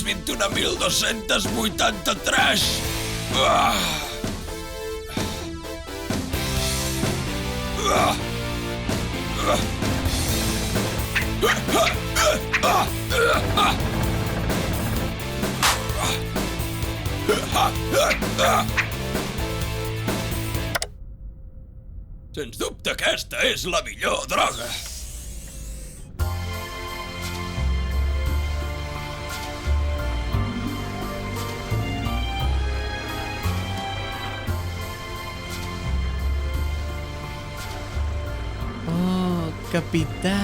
21.283! Ah! Ah! Sens dubte aquesta és la millor droga. Oh, capità,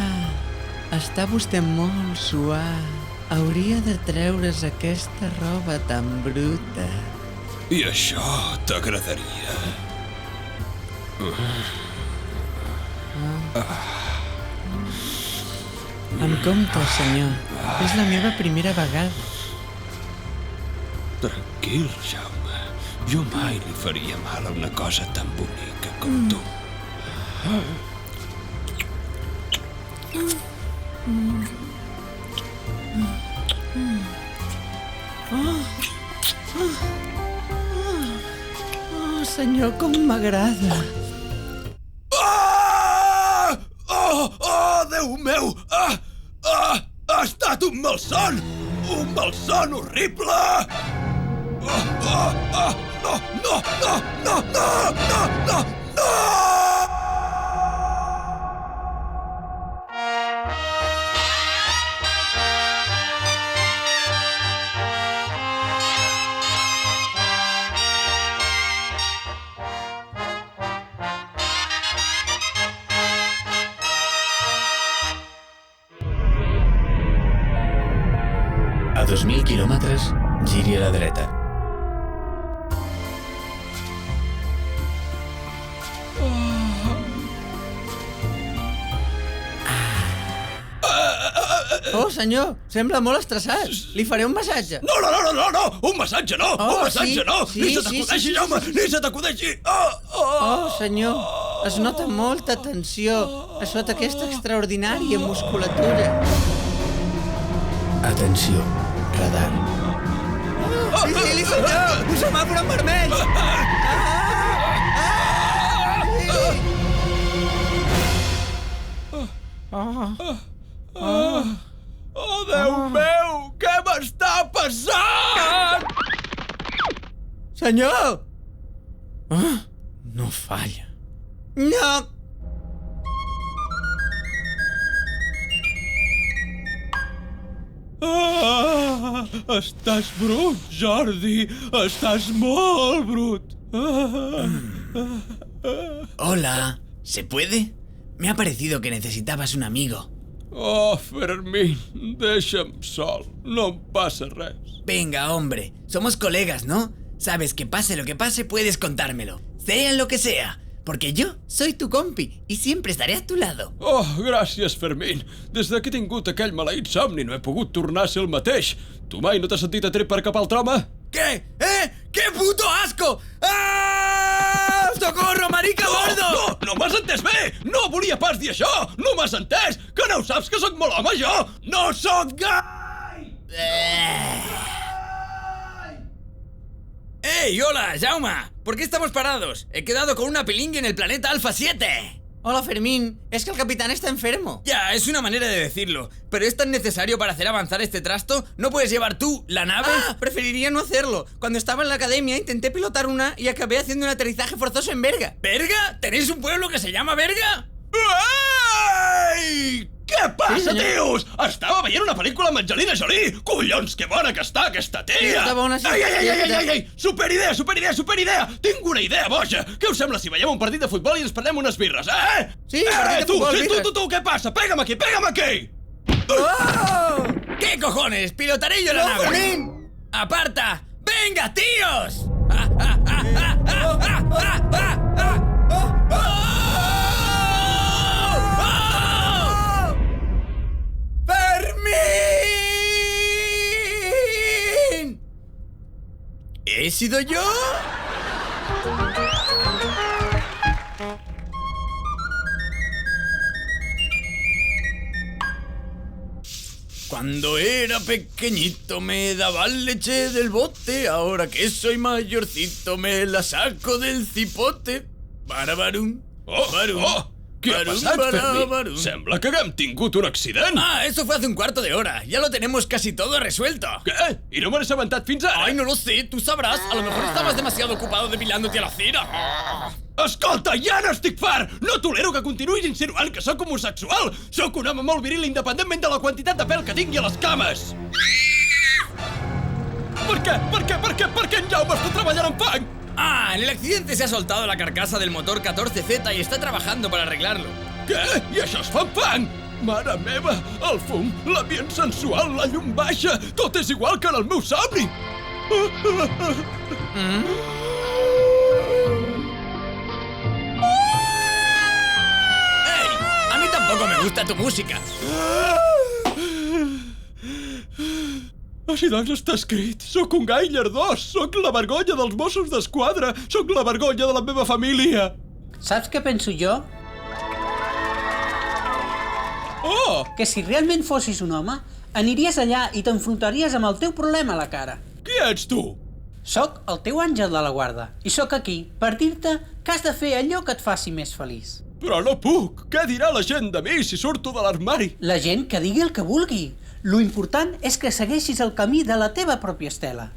està vostè molt suau. Hauria de treure's aquesta roba tan bruta. I això t'agradaria? Amb compte, senyor. És la meva primera vegada. Tranquil, Jaume. Jo mai li faria mal a una cosa tan bonica com tu. Oh, senyor, com m'agrada. Déu meu! Ha estat un malson! Un malson horrible! No! A 2.000 quilòmetres, giri a la dreta. Oh, senyor, sembla molt estressat. Li faré un massatge. No! Un massatge no! Oh, Un massatge sí, no! sí, Ni se sí, t'acudeixi, sí, Jaume! sí, sí. Ni se t'acudeixi! Oh, senyor, es nota molta tensió a sota aquesta extraordinària musculatura. Atenció, radar. Vigili, senyor! Un semàfor en vermell! Oh, Déu meu! Què m'està passant? Senyor! No falla. No! Estàs brut, Jordi! Estàs molt brut! Hola, ¿se puede? Me ha parecido que necesitabas un amigo. Oh, Fermín, deixa'm sol. No em passa res. Venga, hombre, somos colegas, ¿no? Sabes que pase lo que pase, puedes contármelo. Sea lo que sea, porque yo soy tu compi y siempre estaré a tu lado. Oh, gràcies, Fermín. Des que he tingut aquell maleït somni no he pogut tornar a ser el mateix. Tu mai no t'has sentit atret per cap altre home? ¿Qué? ¡Qué puto asco! ¡Ah! ¡Socorro, marica gordo! No m'has entès bé! No volia pas dir això! No m'has entès! Que no ho saps que sóc molt home, jo! No sóc gai! ¡Ey, hola, Jauma! ¿Por qué estamos parados? He quedado con una pilingue en el planeta Alpha 7. Hola, Fermín. Es que el capitán está enfermo. Ya, es una manera de decirlo. ¿Pero es tan necesario para hacer avanzar este trasto? ¿No puedes llevar tú la nave? Preferiría no hacerlo. Cuando estaba en la academia intenté pilotar una y acabé haciendo un aterrizaje forzoso en Berga. ¿Berga? ¿Tenéis un pueblo que se llama Berga? Ei! Què passa, tios? Estava veient una pel·lícula amb Angelina Jolie! Collons, que bona que està aquesta tia! Sí, està bona, sí. Ei! Superidea! Tinc una idea boja! Què us sembla si veiem un partit de futbol i ens prendem unes birres, eh? Sí, partit de futbol, birres. Tu, què passa? Pega'm aquí! ¡Oh! ¿Qué cojones? ¡Pilotaré yo la ¡No, nave! Fermín! ¡Aparta! ¡Venga, tíos! ¡Fermín! ¿He sido yo? Cuando era pequeñito me daban leche del bote, ahora que soy mayorcito me la saco del cipote. Barabarum, barum. Què ha passat, Fermín? Sembla que haguem tingut un accident. Ah, eso fue hace un cuarto de hora. Ya lo tenemos casi todo resuelto. Què? I no me n'he assabentat fins ara? Ay, no lo sé, tú sabrás. A lo mejor estabas demasiado ocupado depilándote a la cera. Escolta, ja n'estic fart! No tolero que continuïs insinuant que sóc homosexual! Sóc un home molt viril independentment de la quantitat de pèl que tingui a les cames! Per què en Jaume està treballant amb fang? Ah, en el accidente se ha soltado la carcasa del motor 14Z y está trabajando para arreglarlo. Què? I això es fa amb fang? Mare meva, el fum, l'ambient sensual, la llum baixa, tot és igual que en el meu somni! ¡Ey! A mí tampoco me gusta tu música. Així doncs està escrit. Sóc un gai llardós. Sóc la vergonya dels Mossos d'Esquadra. Sóc la vergonya de la meva família. Saps què penso jo? Oh! Que si realment fossis un home, aniries allà i t'enfrontaries amb el teu problema a la cara. Qui ets tu? Soc el teu àngel de la guarda i sóc aquí per dir-te que has de fer allò que et faci més feliç. Però no puc. Què dirà la gent de mi si surto de l'armari? La gent que digui el que vulgui. Lo important és que segueixis el camí de la teva pròpia estela.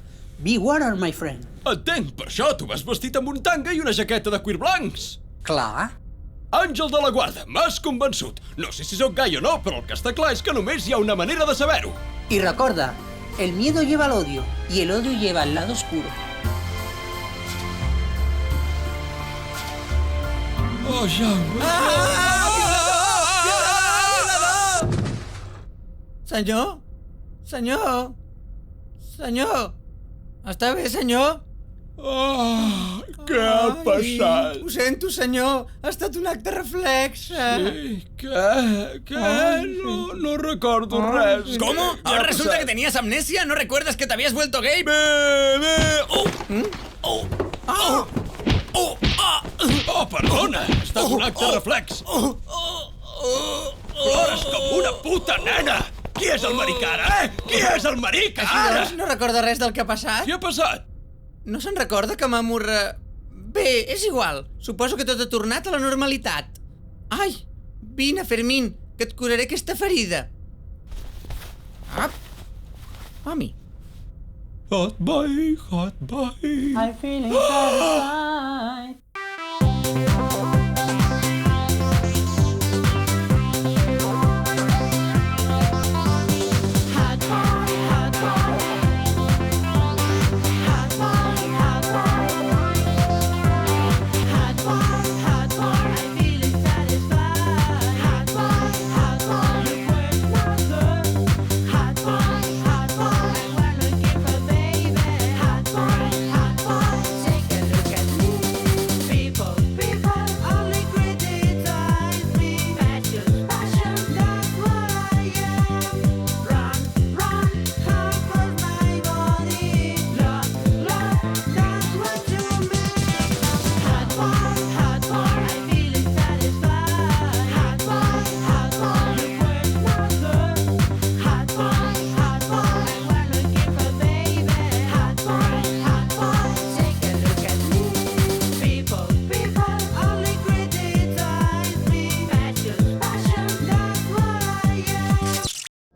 Be water, my friend. Entenc, per això tu vas vestit amb un tanga i una jaqueta de cuir blancs. Clar. Àngel de la guarda, m'has convençut. No sé si sóc gai o no, però el que està clar és que només hi ha una manera de saber-ho. Y recuerda, el miedo lleva al odio y el odio lleva al lado oscuro. Oh, Jaume. Senyor? Senyor? Senyor? Està bé, senyor? Oh, què ha passat? Ho sento, senyor. Ha estat un acte reflex. Sí, què? No recordo res. ¿Cómo? Què ha ¿Ahora resulta passat? que tenías amnesia? ¿No recuerdas que te habías vuelto gay? Oh, perdona! Ha estat un acte reflex. Plores com una puta nena! Qui és el maric ara, Qui és el maric Així ara? doncs, no recorda res del que ha passat? Què ha passat? No se'n recorda que m'amor... Bé, és igual. Suposo que tot ha tornat a la normalitat. Ai, vine, Fermín, que et curaré aquesta ferida. Ap. Mami. Hot boy, hot boy. I'm feeling satisfied.